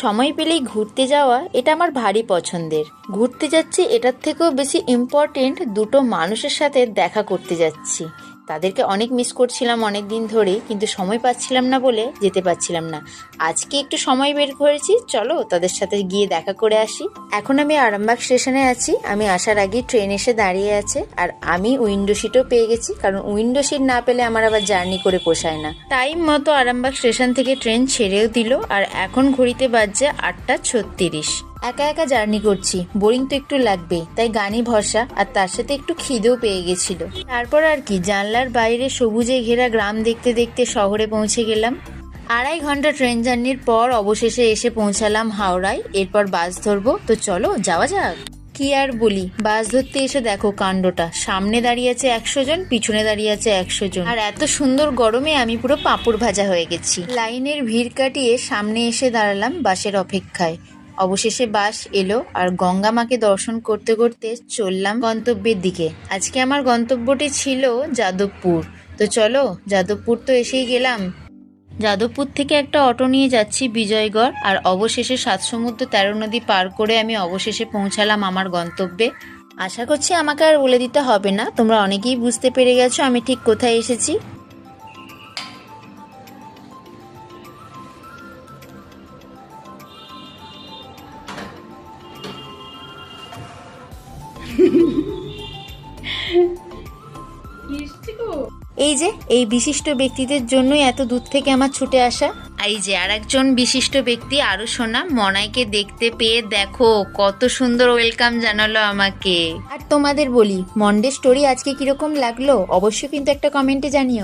সময় পেলেই ঘুরতে যাওয়া এটা আমার ভারী পছন্দের। ঘুরতে যাচ্ছি এটার থেকেও বেশি ইম্পর্টেন্ট দুটো মানুষের সাথে দেখা করতে যাচ্ছি। তাদেরকে অনেক মিস করছিলাম অনেক দিন ধরে, কিন্তু সময় পাচ্ছিলাম না বলে যেতে পারছিলাম না। আজকে একটু সময় বের করেছি, চলো তাদের সাথে গিয়ে দেখা করে আসি। এখন আমি আরামবাগ স্টেশনে আছি। আমি আসার আগে ট্রেন এসে দাঁড়িয়ে আছে, আর আমি উইন্ডো সিটও পেয়ে গেছি, কারণ উইন্ডো সিট না পেলে আমার আবার জার্নি করে পোষায় না। টাইম মতো আরামবাগ স্টেশন থেকে ট্রেন ছেড়েও দিল, আর এখন ঘড়িতে বাজছে 8:36। একা একা জার্নি করছি, বোরিং তো একটু লাগবে, তাই গানই ভরসা, আর তার সাথে একটু খিদেও পেয়ে গেছিল। তারপর আর কি, জানলার বাইরে সবুজে ঘেরা গ্রাম দেখতে দেখতে শহরে পৌঁছে গেলাম। 2.5 ঘন্টা ট্রেন জার্নির পর অবশেষে এসে পৌঁছালাম হাওড়ায়। এরপর বাস ধরবো, তো চলো যাওয়া যাক। কি আর বলি, বাস ধরতে এসে দেখো কাণ্ডটা, সামনে দাঁড়িয়ে আছে 100 জন, পিছনে দাঁড়িয়ে আছে 100 জন, আর এত সুন্দর গরমে আমি পুরো পাঁপড় ভাজা হয়ে গেছি। লাইনের ভিড় কাটিয়ে সামনে এসে দাঁড়ালাম বাসের অপেক্ষায়। অবশেষে বাস এলো, আর গঙ্গা মাকে দর্শন করতে করতে চললাম গন্তব্যের দিকে। আজকে আমার গন্তব্যটি ছিল যাদবপুর। তো চলো, যাদবপুর তো এসেই গেলাম। যাদবপুর থেকে একটা অটো নিয়ে যাচ্ছি বিজয়গড়, আর অবশেষে 7 সমুদ্র 13 নদী পার করে আমি অবশেষে পৌঁছালাম আমার গন্তব্যে। আশা করছি আমাকে আর বলে দিতে হবে না, তোমরা অনেকেই বুঝতে পেরে গেছো আমি ঠিক কোথায় এসেছি। এই যে এই বিশিষ্ট ব্যক্তিদের জন্যই এত দূর থেকে আমার ছুটে আসা। এই যে আর একজন বিশিষ্ট ব্যক্তি, আরো সোনা মনাইকে দেখতে পেয়ে দেখো কত সুন্দর ওয়েলকাম জানালো আমাকে। আর তোমাদের বলি, মন্ডে স্টোরি আজকে কিরকম লাগলো অবশ্যই কিন্তু একটা কমেন্টে জানিও।